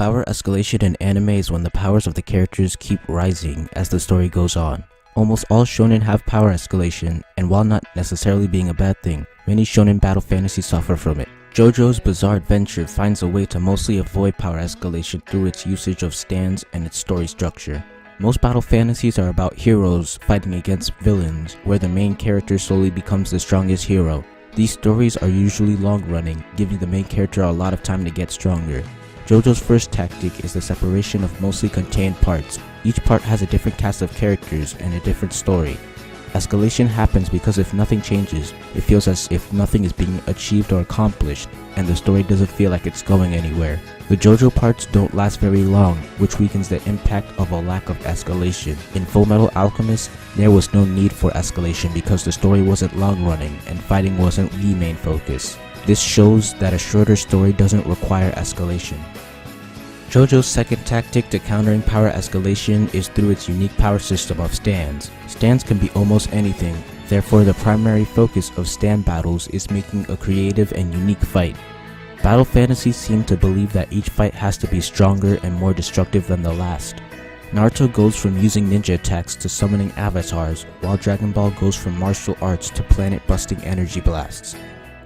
Power escalation in anime is when the powers of the characters keep rising as the story goes on. Almost all shonen have power escalation, and while not necessarily being a bad thing, many shonen battle fantasies suffer from it. JoJo's Bizarre Adventure finds a way to mostly avoid power escalation through its usage of stands and its story structure. Most battle fantasies are about heroes fighting against villains, where the main character slowly becomes the strongest hero. These stories are usually long-running, giving the main character a lot of time to get stronger. JoJo's first tactic is the separation of mostly contained parts. Each part has a different cast of characters and a different story. Escalation happens because if nothing changes, it feels as if nothing is being achieved or accomplished, and the story doesn't feel like it's going anywhere. The JoJo parts don't last very long, which weakens the impact of a lack of escalation. In Fullmetal Alchemist, there was no need for escalation because the story wasn't long-running and fighting wasn't the main focus. This shows that a shorter story doesn't require escalation. JoJo's second tactic to countering power escalation is through its unique power system of stands. Stands can be almost anything, therefore the primary focus of stand battles is making a creative and unique fight. Battle fantasies seem to believe that each fight has to be stronger and more destructive than the last. Naruto goes from using ninja attacks to summoning avatars, while Dragon Ball goes from martial arts to planet-busting energy blasts.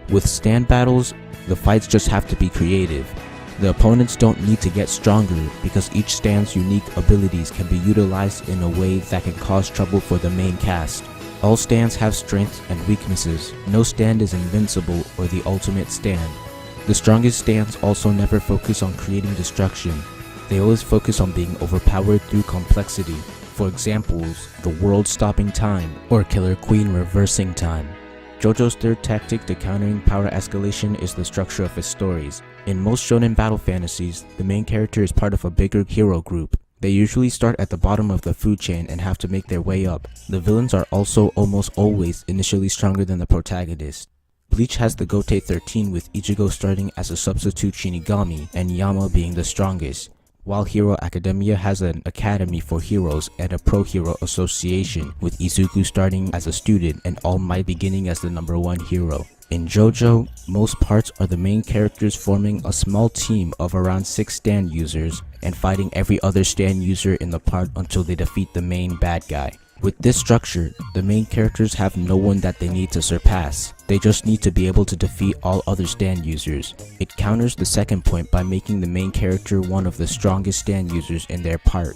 With stand battles, the fights just have to be creative. The opponents don't need to get stronger because each stand's unique abilities can be utilized in a way that can cause trouble for the main cast. All stands have strengths and weaknesses. No stand is invincible or the ultimate stand. The strongest stands also never focus on creating destruction. They always focus on being overpowered through complexity. For examples, the world stopping time or Killer Queen reversing time. JoJo's third tactic to countering power escalation is the structure of its stories. In most shonen battle fantasies, the main character is part of a bigger hero group. They usually start at the bottom of the food chain and have to make their way up. The villains are also almost always initially stronger than the protagonist. Bleach has the Gote 13 with Ichigo starting as a substitute Shinigami and Yama being the strongest, while Hero Academia has an academy for heroes and a pro-hero association with Izuku starting as a student and All Might beginning as the #1 hero. In JoJo, most parts are the main characters forming a small team of around 6 stand users and fighting every other stand user in the part until they defeat the main bad guy. With this structure, the main characters have no one that they need to surpass. They just need to be able to defeat all other stand users. It counters the second point by making the main character one of the strongest stand users in their part.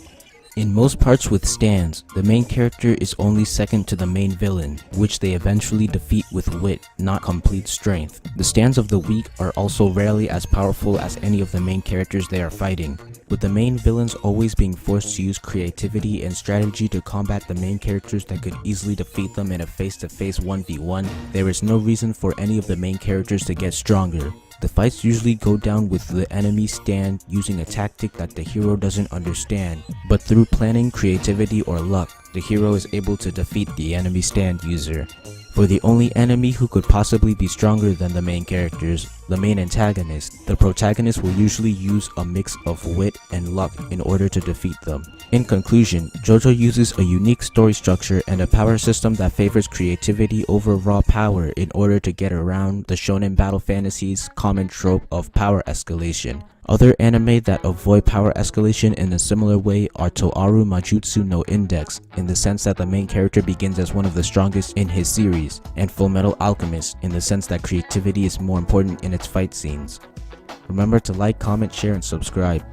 In most parts with stands, the main character is only second to the main villain, which they eventually defeat with wit, not complete strength. The stands of the weak are also rarely as powerful as any of the main characters they are fighting, with the main villains always being forced to use creativity and strategy to combat the main characters that could easily defeat them in a face-to-face 1v1. There is no reason for any of the main characters to get stronger. The fights usually go down with the enemy stand using a tactic that the hero doesn't understand, but through planning, creativity, or luck, the hero is able to defeat the enemy stand user. For the only enemy who could possibly be stronger than the main characters, the main antagonist, the protagonist will usually use a mix of wit and luck in order to defeat them. In conclusion, JoJo uses a unique story structure and a power system that favors creativity over raw power in order to get around the shonen battle fantasies' common trope of power escalation. Other anime that avoid power escalation in a similar way are Toaru Majutsu no Index, in the sense that the main character begins as one of the strongest in his series, and Fullmetal Alchemist, in the sense that creativity is more important in its fight scenes. Remember to like, comment, share, and subscribe.